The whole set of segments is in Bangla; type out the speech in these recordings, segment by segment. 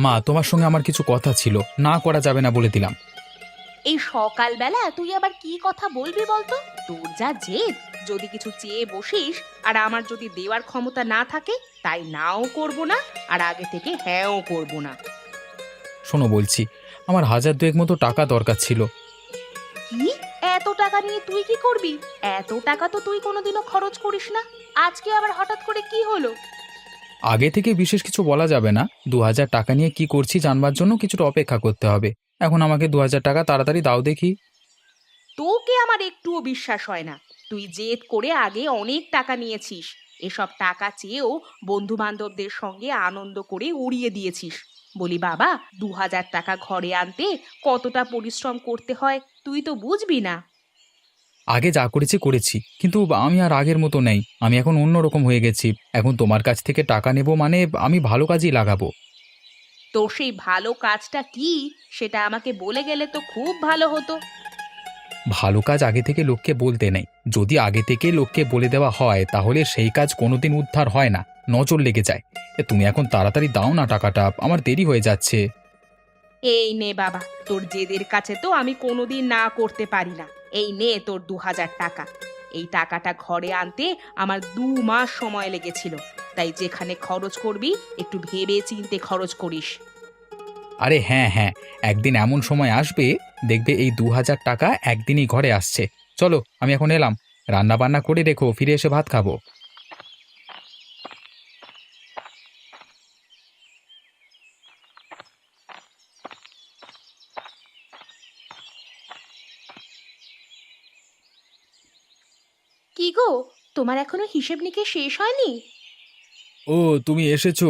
মা, তোমার সঙ্গে আমার কিছু কথা ছিল, না করা যাবে না বলে দিলাম। এই সকালবেলা তুই আবার কি কথা বলবি বলতো? তোর যা জেদ, যদি কিছু চেয়ে বসিস আর আমার যদি দেওয়ার ক্ষমতা না থাকে, তাই নাও করব না আর আগে থেকে হ্যাঁও করব না। শোনো বলছি, আমার 1,000-2 মতো টাকা দরকার ছিল। কি? এত টাকা নিয়ে তুই কি করবি? এত টাকা তো তুই কোনোদিনও খরচ করিস না, আজকে আবার হঠাৎ করে কি হলো? আগে থেকে বিশেষ কিছু বলা যাবে না। 2,000 টাকা নিয়ে কি করছি জানবার জন্য কিছুটা অপেক্ষা করতে হবে। এখন আমাকে 2,000 টাকা তাড়াতাড়ি দাও দেখি। তোকে আমার একটুও বিশ্বাস হয় না। তুই জেদ করে আগে অনেক টাকা নিয়েছিস, এসব টাকা চেয়েও বন্ধু বান্ধবদের সঙ্গে আনন্দ করে উড়িয়ে দিয়েছিস। বলি বাবা, 2,000 টাকা ঘরে আনতে কতটা পরিশ্রম করতে হয় তুই তো বুঝবি না। আগে যা করেছি করেছি, কিন্তু আমি আর আগের মতো নেই। আমি এখন অন্যরকম হয়ে গেছি। এখন তোমার কাছ থেকে টাকা নেব মানে আমি ভালো কাজেই লাগাবো। তোর সেই ভালো কাজটা কি সেটা আমাকে বলে গেলে তো খুব ভালো হতো। ভালো কাজ আগে থেকে লোককে বলতে নেই। যদি আগে থেকে লোককে বলে দেওয়া হয় তাহলে সেই কাজ কোনোদিন উদ্ধার হয় না, নজর লেগে যায়। তুমি এখন তাড়াতাড়ি দাও না টাকাটা, আমার দেরি হয়ে যাচ্ছে। এই নে বাবা, তোর জেদের কাছে তো আমি কোনোদিন না করতে পারি না। এই নে তোর 2,000 টাকা। এই টাকাটা ঘরে আনতে আমার 2 মাস সময় লেগেছিল, তাই যেখানে খরচ করবি একটু ভেবে চিন্তে খরচ করিস। আরে হ্যাঁ হ্যাঁ, একদিন এমন সময় আসবে দেখবে এই 2,000 টাকা একদিনই ঘরে আসছে। চলো, আমি এখন এলাম। রান্না বান্না করে রেখো, ফিরে এসে ভাত খাবো। কি গো, তোমার এখনো হিসেব নিকেশ শেষ হয়নি? ও, তুমি এসেছো?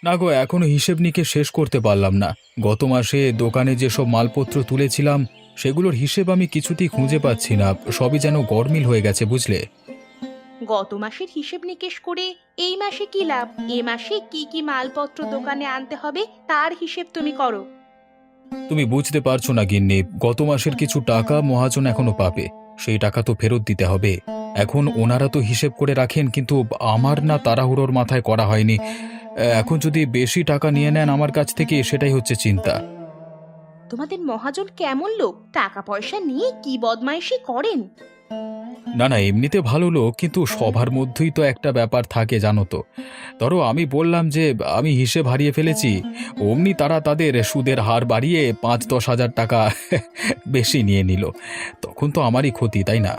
না গো, এখনো হিসেব নিকেশ শেষ করতে পারলাম না। গত মাসে দোকানে যেসব মালপত্র তুলেছিলাম সেগুলোর হিসেব আমি কিছুতেই খুঁজে পাচ্ছি না। সবই যেন গরমিল হয়ে গেছে, বুঝলে? গত মাসের হিসেব নিকেশ করে এই মাসে কি লাভ? এ মাসে কি কি মালপত্র দোকানে আনতে হবে তার হিসেব তুমি করো। তুমি বুঝতে পারছো না গিন্নি, গত মাসের কিছু টাকা মহাজন এখনো পাবে। সেই টাকা তো ফেরত দিতে হবে। এখন ওনারা তো হিসেব করে রাখেন, কিন্তু আমার না তাড়াহুড়োর মাথায় করা হয়নি। এখন যদি বেশি টাকা নিয়ে নেন আমার কাছ থেকে, সেটাই হচ্ছে চিন্তা। তোমাদের মহাজন কেমন লোক? টাকা পয়সা নিয়ে কি বদমাইশি করেন? না না, এমনিতে ভালো লোক, কিন্তু সবার মধ্যেই তো একটা ব্যাপার থাকে জানো তো। ধরো আমি বললাম যে আমি হিসেব হারিয়ে ফেলেছি, অমনি তারা তাদের সুদের হার বাড়িয়ে 5-10 হাজার টাকা বেশি নিয়ে নিল। তখন তো আমারই ক্ষতি, তাই না?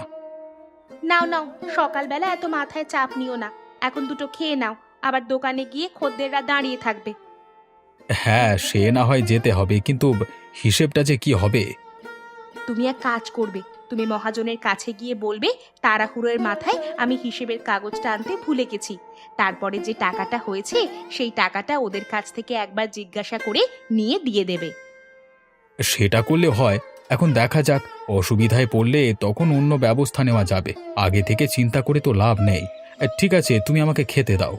নাও নাও, সকালবেলা এত মাথায় চাপ নিও না। এখন দুটো খেয়ে নাও, আবার দোকানে গিয়ে খদ্দেররা দাঁড়িয়ে থাকবে। হ্যাঁ, সে না হয় যেতে হবে, কিন্তু হিসেবটা যে কি হবে? তুমি এক কাজ করবে, তুমি মহাজনের কাছে গিয়ে বলবে তাড়াহুড়োর মাথায় আমি হিসেবের কাগজটা আনতে ভুলে গেছি। তারপরে যে টাকাটা হয়েছে সেই টাকাটা ওদের কাছ থেকে একবার জিজ্ঞাসা করে নিয়ে দিয়ে দেবে। সেটা করলে হয়। এখন দেখা যাক, অসুবিধায় পড়লে তখন অন্য ব্যবস্থা নেওয়া যাবে। আগে থেকে চিন্তা করে তো লাভ নেই। ঠিক আছে, তুমি আমাকে খেতে দাও।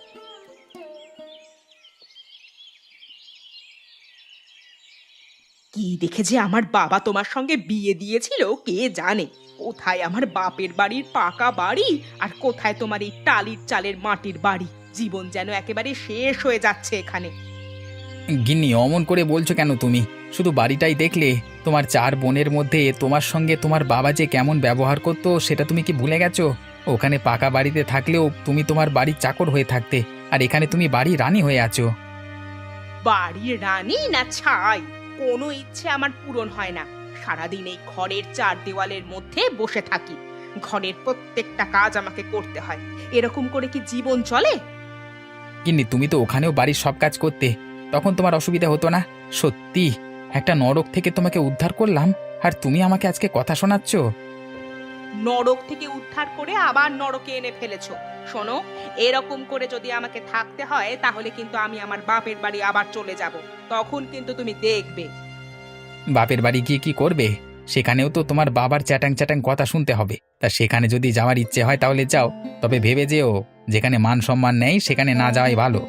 কি দেখে যে আমার বাবা তোমার সঙ্গে বিয়ে দিয়েছিল কে জানে। কোথায় আমার বাপের বাড়ির পাকা বাড়ি আর কোথায় তোমার এই টালির চালের মাটির বাড়ি। জীবন যেন একেবারে শেষ হয়ে যাচ্ছে এখানে। গিন্নি, অমন করে বলছো কেন তুমি? শুধু বাড়িটাই দেখলে? তোমার 4 বোনের মধ্যে তোমার সঙ্গে তোমার বাবা যে কেমন ব্যবহার করতো সেটা তুমি কি ভুলে গেছো? ওখানে পাকা বাড়িতে থাকলেও তুমি তোমার বাড়ির চাকর হয়ে থাকতে, আর এখানে তুমি বাড়ির রানী হয়ে আছো। বাড়ির রানী না ছাই, কোনো ইচ্ছে আমার পূরণ হয় না। সারাদিন এই ঘরের 4 দেওয়ালের মধ্যে বসে থাকি, ঘরের প্রত্যেকটা কাজ আমাকে করতে হয়। এরকম করে কি জীবন চলে? গিন্নি, তুমি তো ওখানেও বাড়ির সব কাজ করতে, তখন তোমার অসুবিধা হতো না? সত্যি, একটা নরক থেকে তোমাকে উদ্ধার করলাম, আর তুমি আমাকে আজকে কথা শোনাচ্ছ? নরক থেকে উদ্ধার করে আবার নরকে এনে ফেলেছো। শোনো, এরকম করে যদি আমাকে থাকতে হয় তাহলে কিন্তু আমি আমার বাপের বাড়ি আবার চলে যাব। তখন কিন্তু তুমি দেখবে। বাপের বাড়ি গিয়ে কি করবে? সেখানেও তো তোমার বাবার চ্যাটাং চ্যাটাং কথা শুনতে হবে। তা সেখানে যদি যাওয়ার ইচ্ছে হয় তাহলে যাও, তবে ভেবে যেও, যেখানে মান সম্মান নেই সেখানে না যাওয়াই ভালো।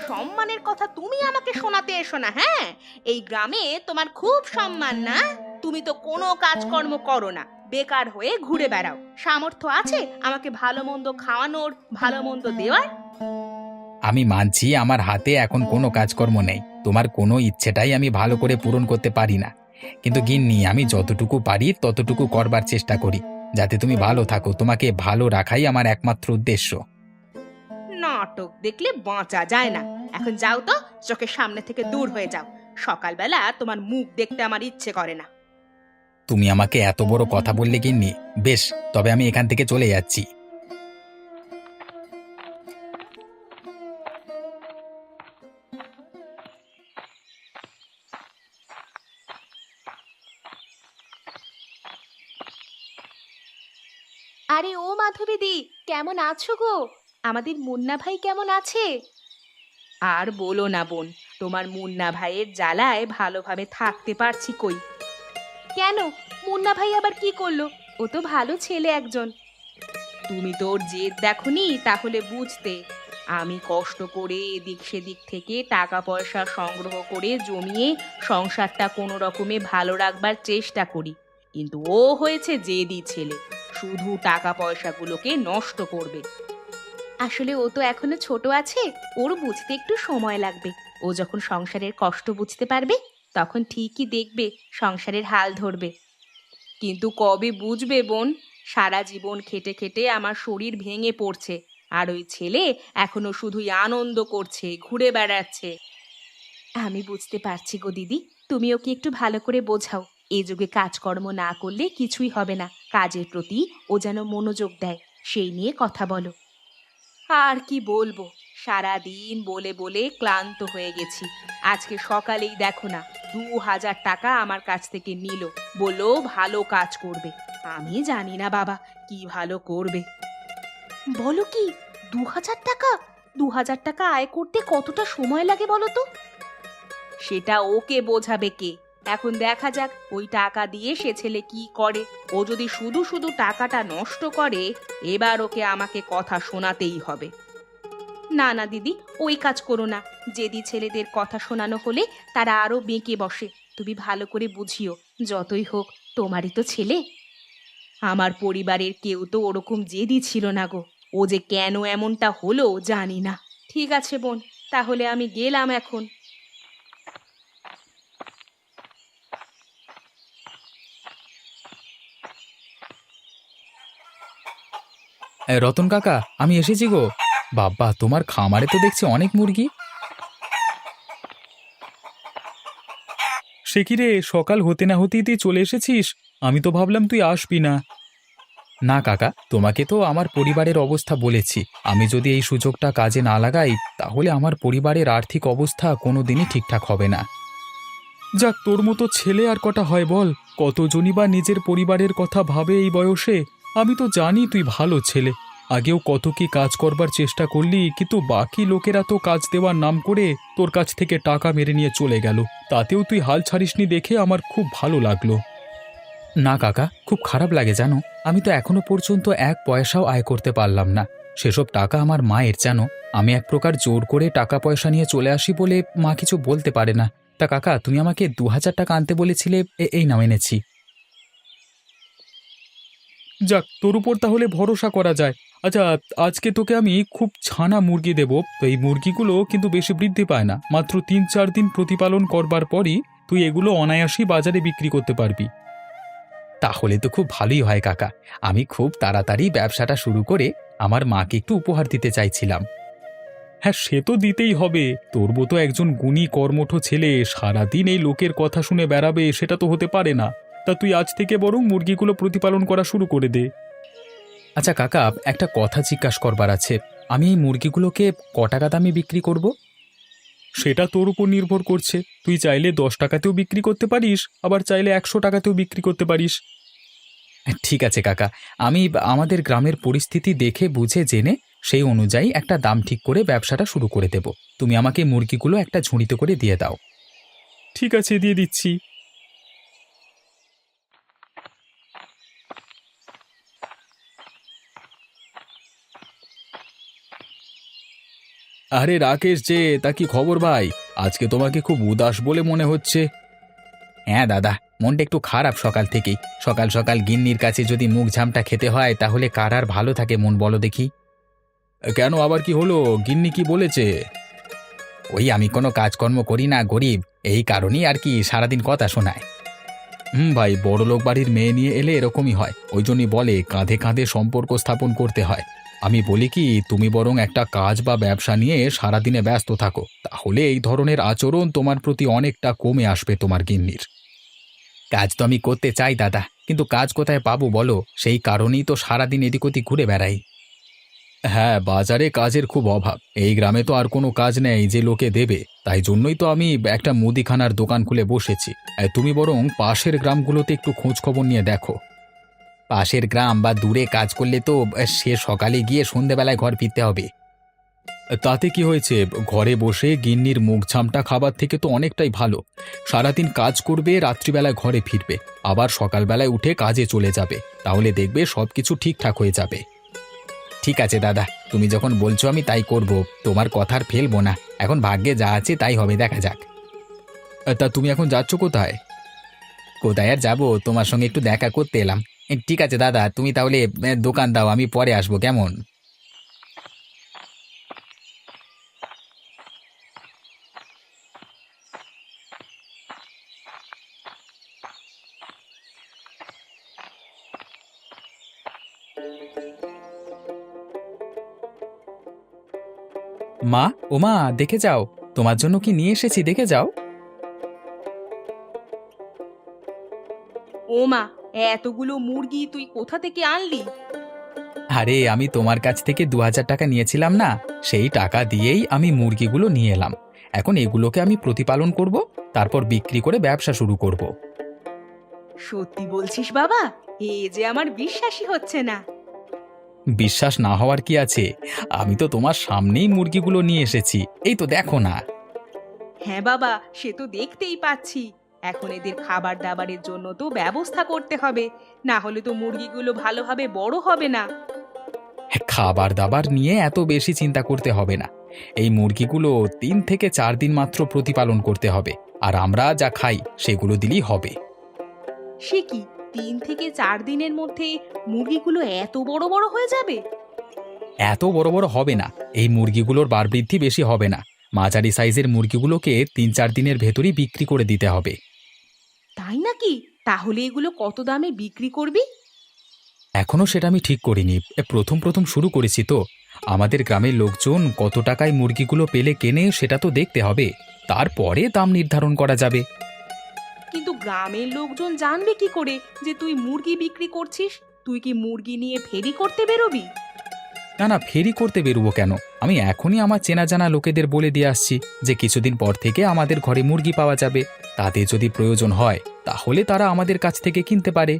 সম্মানের কথা তুমি আমাকে শোনাতে এসো না, হ্যাঁ? এই গ্রামে তোমার খুব সম্মান না? তুমি তো কোনো কাজকর্ম করো না, বেকার হয়ে ঘুরে বেড়াও। সামর্থ্য আছে আমাকে ভালো মন্দ খাওয়ানোর, ভালো মন্দ দেওয়ার? আমি মানছি আমার হাতে এখন কোনো কাজকর্ম নেই, তোমার কোনো ইচ্ছেটাই আমি ভালো করে পূরণ করতে পারি না। কিন্তু গিন্নি, আমি যতটুকু পারি ততটুকু করবার চেষ্টা করি, যাতে তুমি ভালো থাকো। তোমাকে ভালো রাখাই আমার একমাত্র উদ্দেশ্য। নাটক দেখলে বাঁচা যায় না। এখন যাও তো, চোখের সামনে থেকে দূর হয়ে যাও। সকালবেলা তোমার মুখ দেখতে আমার ইচ্ছে করে না। তুমি আমাকে এত বড় কথা বললে গিন্নি। বেশ, তবে আমি এখান থেকে চলে যাচ্ছি। আরে ও মাধবীদি, কেমন আছো গো? আমাদের মুন্না ভাই কেমন আছে? আর বলো না বোন, তোমার মুন্না ভাইয়ের জ্বালায় ভালোভাবে থাকতে পারছি কই। কেন, মুন্না ভাই আবার কি করলো? ও তো ভালো ছেলে একজন। তুমি তো ওর জেদ দেখোনি, তাহলে বুঝতে। আমি কষ্ট করে এদিক সেদিক থেকে টাকা পয়সা সংগ্রহ করে জমিয়ে সংসারটা কোনো রকমে ভালো রাখবার চেষ্টা করি, কিন্তু ও হয়েছে জেদি ছেলে, শুধু টাকা পয়সাগুলোকে নষ্ট করবে। আসলে ও তো এখনো ছোট আছে, ওর বুঝতে একটু সময় লাগবে। ও যখন সংসারের কষ্ট বুঝতে পারবে, তখন ঠিকই দেখবে সংসারের হাল ধরবে। কিন্তু কবে বুঝবে বোন? সারা জীবন খেটে খেটে আমার শরীর ভেঙে পড়ছে, আর ওই ছেলে এখনো শুধুই আনন্দ করছে, ঘুরে বেড়াচ্ছে। আমি বুঝতে পারছি গো দিদি, তুমি ওকে একটু ভালো করে বোঝাও। এ যুগে কাজকর্ম না করলে কিছুই হবে না। কাজের প্রতি ও যেন মনোযোগ দেয়, সেই নিয়ে কথা বলো। আর কি বলবো, সারা দিন বলে বলে ক্লান্ত হয়ে গেছি। আজকে সকালেই দেখো না, 2000 টাকা আমার কাছ থেকে নিল, বললো ভালো কাজ করবে। আমি জানি না বাবা কি ভালো করবে। বলো কি, 2000 টাকা? 2000 টাকা আয় করতে কতটা সময় লাগে বলো তো? সেটা ওকে বোঝাবে কে? এখন দেখা যাক ওই টাকা দিয়ে সে ছেলে কি করে। ও যদি শুধু শুধু টাকাটা নষ্ট করে, এবার ওকে আমাকে কথা শোনাতেই হবে। না না দিদি, ওই কাজ করো না। জেদি ছেলেদের কথা শোনানো হলে তারা আরো বেঁকে বসে। তুমি ভালো করে বুঝিও, যতই হোক তোমারই তো ছেলে। আমার পরিবারের কেউ তো ওরকম জেদি ছিল না গো। ও যে কেন এমনটা হলো জানি না। ঠিক আছে বোন, তাহলে আমি গেলাম এখন। রতন কাকা, আমি এসেছি গো। বাবা, তোমার খামারে তো দেখছি অনেক মুরগি। সে কি রে, সকাল হতে না হতেই তুই চলে এসেছিস? আমি তো ভাবলাম তুই আসবি না। না কাকা, তোমাকে তো আমার পরিবারের অবস্থা বলেছি। আমি যদি এই সুযোগটা কাজে না লাগাই, তাহলে আমার পরিবারের আর্থিক অবস্থা কোনোদিনই ঠিকঠাক হবে না। যাক, তোর মতো ছেলে আর কটা হয় বল? কতজনই বা নিজের পরিবারের কথা ভাবে এই বয়সে। আমি তো জানি তুই ভালো ছেলে, আগেও কত কি কাজ করবার চেষ্টা করলি, কিন্তু বাকি লোকেরা তো কাজ দেওয়ার নাম করে তোর কাছ থেকে টাকা মেরে নিয়ে চলে গেল। তাতেও তুই হাল ছাড়িসনি দেখে আমার খুব ভালো লাগলো। না কাকা, খুব খারাপ লাগে জানো। আমি তো এখনো পর্যন্ত এক পয়সাও আয় করতে পারলাম না। সেসব টাকা আমার মায়ের, জানো। আমি এক প্রকার জোর করে টাকা পয়সা নিয়ে চলে আসি বলে মা কিছু বলতে পারে না। তা কাকা, তুমি আমাকে 2000 টাকা আনতে বলেছিলে, এই নাম এনেছি। যাক, তোর উপর তাহলে ভরসা করা যায়। আচ্ছা, আজকে তোকে আমি খুব ছানা মুরগি দেব। এই মুরগিগুলো কিন্তু বেশি বৃদ্ধি পায় না, মাত্র 3-4 দিন প্রতিপালন করবার পরই তুই এগুলো অনায়াসেই বাজারে বিক্রি করতে পারবি। তাহলে তো খুব ভালোই হয় কাকা। আমি খুব তাড়াতাড়ি ব্যবসাটা শুরু করে আমার মাকে একটু উপহার দিতে চাইছিলাম। হ্যাঁ, সে তো দিতেই হবে। তোর মতো একজন গুণী কর্মঠ ছেলে সারাদিন এই লোকের কথা শুনে বেড়াবে, সেটা তো হতে পারে না। তা তুই আজ থেকে বরং মুরগিগুলো প্রতিপালন করা শুরু করে দে। আচ্ছা কাকা, একটা কথা জিজ্ঞাসা করবার আছে। আমি এই মুরগিগুলোকে ক টাকা দামে বিক্রি করব? সেটা তোর উপর নির্ভর করছে। তুই চাইলে 10 টাকাতেও বিক্রি করতে পারিস, আবার চাইলে 100 টাকাতেও বিক্রি করতে পারিস। ঠিক আছে কাকা, আমি আমাদের গ্রামের পরিস্থিতি দেখে বুঝে জেনে সেই অনুযায়ী একটা দাম ঠিক করে ব্যবসাটা শুরু করে দেব। তুমি আমাকে মুরগিগুলো একটা ঝুড়িতে করে দিয়ে দাও। ঠিক আছে, দিয়ে দিচ্ছি। আরে রাকেশ যে, তা কি খবর ভাই? আজকে তোমাকে খুব উদাস বলে মনে হচ্ছে। হ্যাঁ দাদা, মনটা একটু খারাপ সকাল থেকেই। সকাল সকাল গিন্নির কাছে যদি মুখ ঝামটা খেতে হয়, তাহলে কার আর ভালো থাকে মন বলো দেখি। কেন, আবার কি হলো? গিন্নি কি বলেছে? ওই আমি কোনো কাজকর্ম করি না, গরিব, এই কারণেই আর কি সারাদিন কথা শোনায়। ভাই, বড়লোক বাড়ির মেয়ে নিয়ে এলে এরকমই হয়। ওই জন্যই বলে কাঁধে কাঁধে সম্পর্ক স্থাপন করতে হয়। আমি বলি কি, তুমি বরং একটা কাজ বা ব্যবসা নিয়ে সারাদিনে ব্যস্ত থাকো, তাহলে এই ধরনের আচরণ তোমার প্রতি অনেকটা কমে আসবে তোমার গিন্নির। কাজ তো আমি করতে চাই দাদা, কিন্তু কাজ কোথায় পাবো বলো? সেই কারণেই তো সারাদিন এদিক ওদিক ঘুরে বেড়াই। হ্যাঁ, বাজারে কাজের খুব অভাব। এই গ্রামে তো আর কোনো কাজ নেই যে লোকে দেবে, তাই জন্যই তো আমি একটা মুদিখানার দোকান খুলে বসেছি। তুমি বরং পাশের গ্রামগুলোতে একটু খোঁজ খবর নিয়ে দেখো। পাশের গ্রাম বা দূরে কাজ করলে তো সে সকালে গিয়ে সন্ধেবেলায় ঘর ফিরতে হবে। তাতে কি হয়েছে? ঘরে বসে গিন্নির মুখ ঝামটা খাবার থেকে তো অনেকটাই ভালো। সারাদিন কাজ করবে, রাত্রিবেলায় ঘরে ফিরবে, আবার সকালবেলায় উঠে কাজে চলে যাবে, তাহলে দেখবে সবকিছু ঠিকঠাক হয়ে যাবে। ঠিক আছে দাদা, তুমি যখন বলছো আমি তাই করব, তোমার কথার ফেলবো না। এখন ভাগ্যে যা আছে তাই হবে, দেখা যাক। তা তুমি এখন যাচ্ছ কোথায়? কোথায় আর যাবো, তোমার সঙ্গে একটু দেখা করতে এলাম। ঠিক আছে দাদা, তুমি তাহলে দোকান দাও, আমি পরে আসবো, কেমন? মা, ও মা, দেখে যাও, তোমার জন্য কি নিয়ে এসেছি, দেখে যাও। ও মা, এতগুলো মুরগি তুই কোথা থেকে আনলি? আরে আমি তোমার কাছ থেকে 2000 টাকা নিয়েছিলাম না, সেই টাকা দিয়েই আমি মুরগিগুলো নিয়ে এলাম। এখন এগুলোকে আমি প্রতিপালন করব, তারপর বিক্রি করে ব্যবসা শুরু করব। সত্যি বলছিস বাবা? এ যে আমার বিশ্বাসই হচ্ছে না। বিশ্বাস না হওয়ার কি আছে? আমি তো তোমার সামনেই মুরগিগুলো নিয়ে এসেছি, এই তো দেখো না। হ্যাঁ বাবা, সে তো দেখতেই পাচ্ছি। এখন এদের খাবার দাবারের জন্য তো ব্যবস্থা করতে হবে, না হলে তো মুরগিগুলো ভালোভাবে বড় হবে না। খাবার দাবার নিয়ে এত বেশি চিন্তা করতে হবে না। এই মুরগিগুলো 3 থেকে 4 দিন মাত্র প্রতিপালন করতে হবে, আর আমরা যা খাই সেগুলো দিলেই হবে। সে কি, 3 থেকে 4 দিনের মধ্যে মুরগিগুলো এত বড় বড় হয়ে যাবে? এত বড় বড় হবে না, এই মুরগিগুলোর বাড়বৃদ্ধি বেশি হবে না। মাঝারি সাইজের মুরগিগুলোকে 3-4 দিনের ভেতরই বিক্রি করে দিতে হবে। তাই নাকি? তাহলে এগুলো কত দামে বিক্রি করবি? এখনো সেটা আমি ঠিক করিনি, প্রথম প্রথম শুরু করেছি তো। আমাদের গ্রামের লোকজন কত টাকায় মুরগিগুলো পেলে কেনে সেটা তো দেখতে হবে, তারপরে দাম নির্ধারণ করা যাবে। কিন্তু গ্রামের লোকজন জানবে কি করে যে তুই মুরগি বিক্রি করছিস? তুই কি মুরগি নিয়ে ফেরি করতে বেরোবি? না না, ফেরি করতে বেরোবো কেন? আমি এখনই আমার চেনা জানা লোকেদের বলে দিয়ে আসছি যে কিছুদিন পর থেকে আমাদের ঘরে মুরগি পাওয়া যাবে, তাদের যদি প্রয়োজন হয় তাহলে তারা আমাদের কাছ থেকে কিনতে পারে।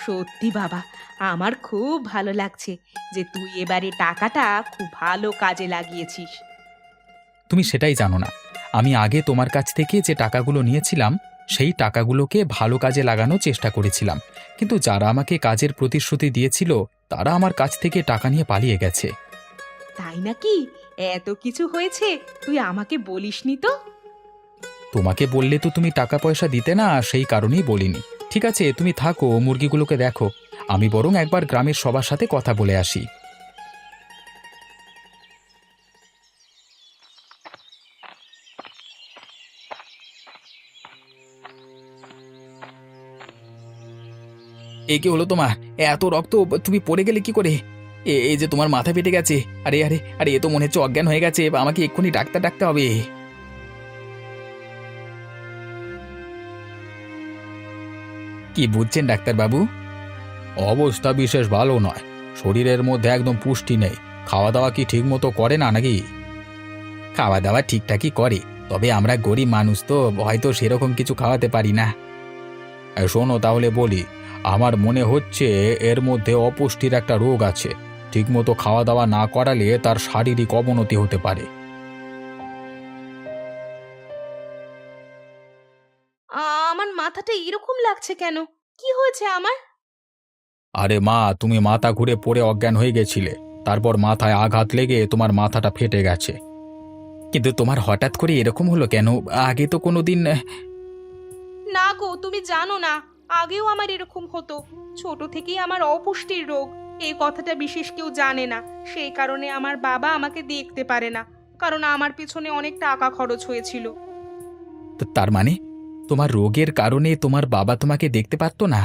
সত্যি বাবা, আমার খুব ভালো লাগছে যে তুই এবারে টাকাটা খুব ভালো কাজে লাগিয়েছিস। তুমি সেটাই জানো না, আমি আগে তোমার কাছ থেকে যে টাকাগুলো নিয়েছিলাম সেই টাকাগুলোকে ভালো কাজে লাগানোর চেষ্টা করেছিলাম, কিন্তু যারা আমাকে কাজের প্রতিশ্রুতি দিয়েছিল তারা আমার কাছ থেকে টাকা নিয়ে পালিয়ে গেছে। তাই নাকি? এত কিছু হয়েছে, তুই আমাকে বলিসনি তো। তোমাকে বললে তো তুমি টাকা পয়সা দিতে না, সেই কারণেই বলিনি। ঠিক আছে, তুমি থাকো, মুরগিগুলোকে দেখো, আমি বরং একবার গ্রামের সবার সাথে কথা বলে আসি। এ কি হলো তোমার? এত রক্ত, তুমি পড়ে গেলে কি করে? এই যে তোমার মাথা ফেটে গেছে। আরে আরে আরে, এ তো মনে হচ্ছে অজ্ঞান হয়ে গেছে, আমাকে এক্ষুনি ডাক্তার ডাকতে হবে। কি বুঝছেন ডাক্তারবাবু? অবস্থা বিশেষ ভালো নয়, শরীরের মধ্যে একদম পুষ্টি নেই। খাওয়া দাওয়া কি ঠিক মতো করে না নাকি? খাওয়া দাওয়া ঠিকঠাকই করে, তবে আমরা গরিব মানুষ তো, হয়তো সেরকম কিছু খাওয়াতে পারি না। শোনো তাহলে বলি, আমার মনে হচ্ছে এর মধ্যে অপুষ্টির একটা রোগ আছে। ঠিকমতো খাওয়া দাওয়া না করালে তার শারীরিক অবনতি হতে পারে। আমার মাথাটা এরকম লাগছে কেন? কি হয়েছে আমার? আরে মা, তুমি মাথা ঘুরে পড়ে অজ্ঞান হয়ে গেছিলে, তারপর মাথায় আঘাত লেগে তোমার মাথাটা ফেটে গেছে। কিন্তু তোমার হঠাৎ করে এরকম হলো কেন? আগে তো কোনোদিন। না গো, তুমি জানো না, আগেও আমার এরকম হতো। ছোট থেকেই আমার অপুষ্টির রোগ, এই কথাটা বিশেষ কেউ জানে না। সেই কারণে আমার বাবা আমাকে দেখতে পারে না। কারণ আমার পিছনে অনেক টাকা খরচ হয়েছিল। তো তার মানে তোমার রোগের কারণে তোমার বাবা তোমাকে দেখতে পারতো না?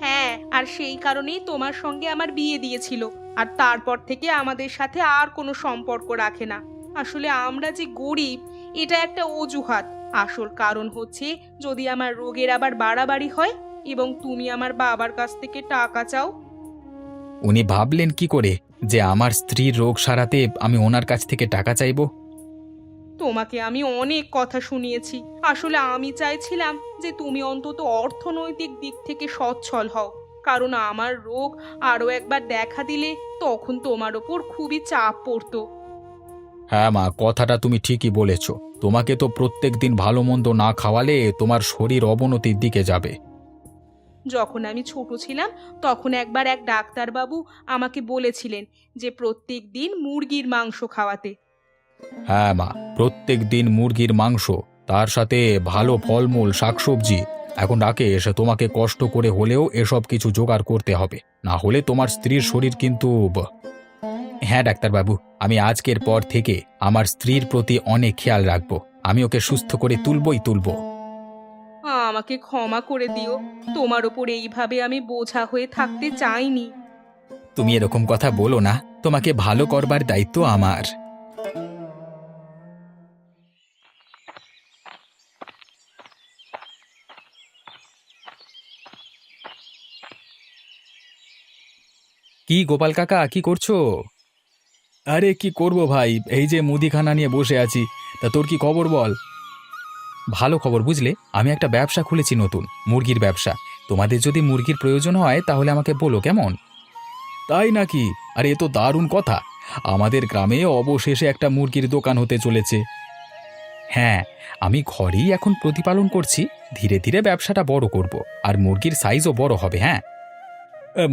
হ্যাঁ, আর সেই কারণেই তোমার সঙ্গে আমার বিয়ে দিয়েছিল, আর তারপর থেকে আমাদের সাথে আর কোনো সম্পর্ক রাখে না। আসলে আমরা যে গরিব, এটা একটা অজুহাত। আসল কারণ হচ্ছে, যদি আমার রোগের আবার বাড়াবাড়ি হয় এবং তুমি আমার বাবার কাছ থেকে টাকা চাও। উনি ভাবলেন কি করে যে আমার স্ত্রীর রোগ সারাতে আমি ওনার কাছ থেকে টাকা চাইবো? তোমাকে আমি অনেক কথা শুনিয়েছি। আসলে আমি চাইছিলাম যে তুমি অন্তত অর্থনৈতিক দিক থেকে সচ্ছল হও, কারণ আমার রোগ আরও একবার দেখা দিলে তখন তোমার ওপর খুবই চাপ পড়তো। হ্যাঁ মা, কথাটা তুমি ঠিকই বলেছ। তোমাকে তো প্রত্যেক দিন ভালো মন্দ না খাওয়ালে তোমার শরীর অবনতির দিকে যাবে। যখন আমি ছোট ছিলাম তখন একবার এক ডাক্তারবাবু আমাকে বলেছিলেন যে প্রত্যেক দিন মুরগির মাংস খাওয়াতে। হ্যাঁ মা, প্রত্যেক দিন মুরগির মাংস, তার সাথে ভালো ফলমূল শাকসবজি। এখন রাকেশ, তোমাকে কষ্ট করে হলেও এসব কিছু জোগাড় করতে হবে, না হলে তোমার স্ত্রীর শরীর কিন্তু হ্যাঁ ডাক্তারবাবু, আমি আজকের পর থেকে আমার স্ত্রীর প্রতি অনেক খেয়াল রাখবো। আমি ওকে সুস্থ করে তুলবই তুলবো। আমাকে ক্ষমা করে দিও, তোমার ওপর এইভাবে আমি বোঝা হয়ে থাকতে চাইনি। তুমি এরকম কথা বলো না, তোমাকে ভালো করবার দায়িত্ব আমার। কি গোপাল কাকা, কি করছো? আরে কি করব ভাই, এই যে মুদিখানা নিয়ে বসে আছি। তা তোর কি খবর বল? ভালো খবর, বুঝলে আমি একটা ব্যবসা খুলেছি, নতুন মুরগির ব্যবসা। তোমাদের যদি মুরগির প্রয়োজন হয় তাহলে আমাকে বলো, কেমন? তাই নাকি? আরে এ তো দারুণ কথা। আমাদের গ্রামে অবশেষে একটা মুরগির দোকান হতে চলেছে। হ্যাঁ, আমি ঘরেই এখন প্রতিপালন করছি, ধীরে ধীরে ব্যবসাটা বড় করব। আর মুরগির সাইজও বড় হবে। হ্যাঁ,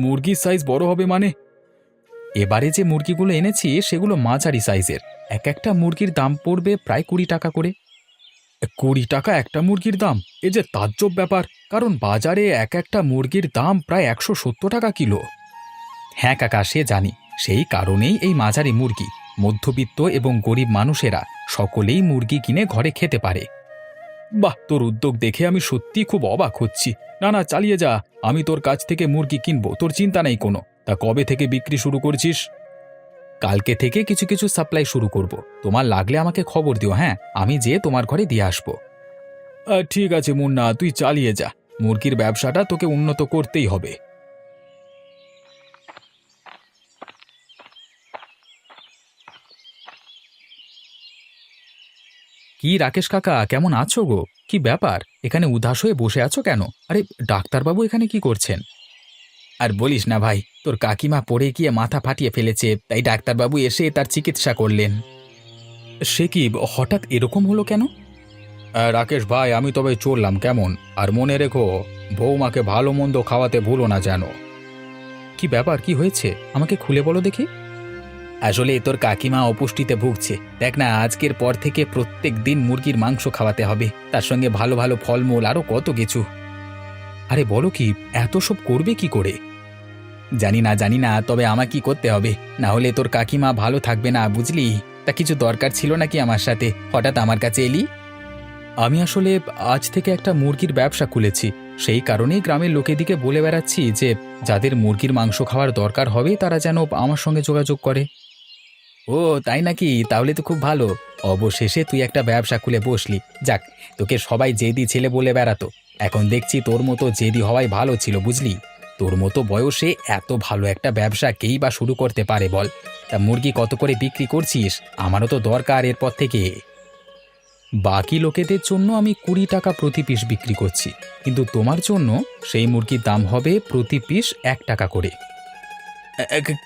মুরগির সাইজ বড় হবে মানে? এবারে যে মুরগিগুলো এনেছি সেগুলো মাঝারি সাইজের। এক একটা মুরগির দাম পড়বে প্রায় 20 টাকা করে। 20 টাকা একটা মুরগির দাম? এ যে তাজ্জব ব্যাপার, কারণ বাজারে এক একটা মুরগির দাম প্রায় 170 টাকা কিলো। হ্যাঁ কাকা, সে জানি, সেই কারণেই এই মাঝারি মুরগি। মধ্যবিত্ত এবং গরিব মানুষেরা সকলেই মুরগি কিনে ঘরে খেতে পারে। বাহ, তোর উদ্যোগ দেখে আমি সত্যি খুব অবাক হচ্ছি। না না, চালিয়ে যা। আমি তোর কাছ থেকে মুরগি কিনবো, তোর চিন্তা নেই কোনো। তা কবে থেকে বিক্রি শুরু করছিস? কালকে থেকে কিছু কিছু সাপ্লাই শুরু করব। তোমার লাগলে আমাকে খবর দিও। হ্যাঁ, আমি যেয়ে তোমার ঘরে দিয়ে আসবো। ঠিক আছে মুন্না, তুই চালিয়ে যা। মুরগির ব্যবসাটা তোকে উন্নত করতেই হবে। কি রাকেশ কাকা, কেমন আছো গো? কি ব্যাপার, এখানে উদাস হয়ে বসে আছো কেন? আরে ডাক্তারবাবু এখানে কি করছেন? আর বলিস না ভাই, তোর কাকিমা পড়ে গিয়ে মাথা ফাটিয়ে ফেলেছে, তাই ডাক্তারবাবু এসে তার চিকিৎসা করলেন। সে কি, হঠাৎ এরকম হলো কেন? রাকেশ ভাই, আমি তবে চললাম কেমন? আর মনে রেখো, বৌমাকে ভালো মন্দ খাওয়াতে ভুলো না যেন। কি ব্যাপার, কি হয়েছে আমাকে খুলে বলো দেখি। আসলে তোর কাকিমা অপুষ্টিতে ভুগছে। দেখ না, আজকের পর থেকে প্রত্যেক দিন মুরগির মাংস খাওয়াতে হবে, তার সঙ্গে ভালো ভালো ফলমূল, আরো কত কিছু। আরে বলো কি, এত সব করবে কি করে? জানি না জানি না, তবে আমার কি করতে হবে, না হলে তোর কাকিমা ভালো থাকবে না, বুঝলি? তা কিছু দরকার ছিল নাকি আমার সাথে হঠাৎ আমার কাছে এলি? আমি আসলে আজ থেকে একটা মুরগির ব্যবসা খুলেছি, সেই কারণেই গ্রামের লোকেদিকে বলে বেড়াচ্ছি যে যাদের মুরগির মাংস খাওয়ার দরকার হবে তারা যেন আমার সঙ্গে যোগাযোগ করে। ও তাই নাকি? তাহলে তো খুব ভালো। অবশেষে তুই একটা ব্যবসা খুলে বসলি। যাক, তোকে সবাই জেদি ছেলে বলে বেড়াতো, এখন দেখছি তোর মতো জেদি হওয়াই ভালো ছিল, বুঝলি? তোর মতো বয়সে এত ভালো একটা ব্যবসা কেই বা শুরু করতে পারে বল? তা মুরগি কত করে বিক্রি করছিস? আমারও তো দরকার এরপর থেকে। বাকি লোকেদের জন্য আমি 20 টাকা প্রতি পিস বিক্রি করছি, কিন্তু তোমার জন্য সেই মুরগির দাম হবে প্রতি পিস 1 টাকা করে।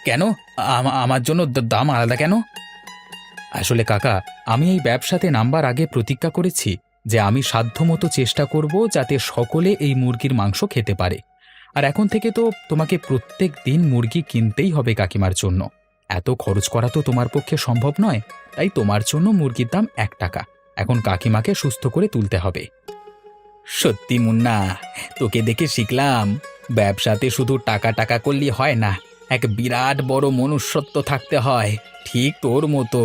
কেন? আমার জন্য দাম আলাদা কেন? আসলে কাকা, আমি এই ব্যবসাতে নামবার আগে প্রতিজ্ঞা করেছি যে আমি সাধ্যমতো চেষ্টা করব যাতে সকলে এই মুরগির মাংস খেতে পারে। আর এখন থেকে তো তোমাকে প্রত্যেক দিন মুরগি কিনতেই হবে কাকিমার জন্য। এত খরচ করা তো তোমার পক্ষে সম্ভব নয়, তাই তোমার জন্য মুরগির দাম 1 টাকা। এখন কাকিমাকে সুস্থ করে তুলতে হবে। সত্যি মুন্না, তোকে দেখে শিখলাম, ব্যবসাতে শুধু টাকা টাকা করলে হয় না, এক বিরাট বড় মনুষ্যত্ব থাকতে হয়, ঠিক তোর মতো।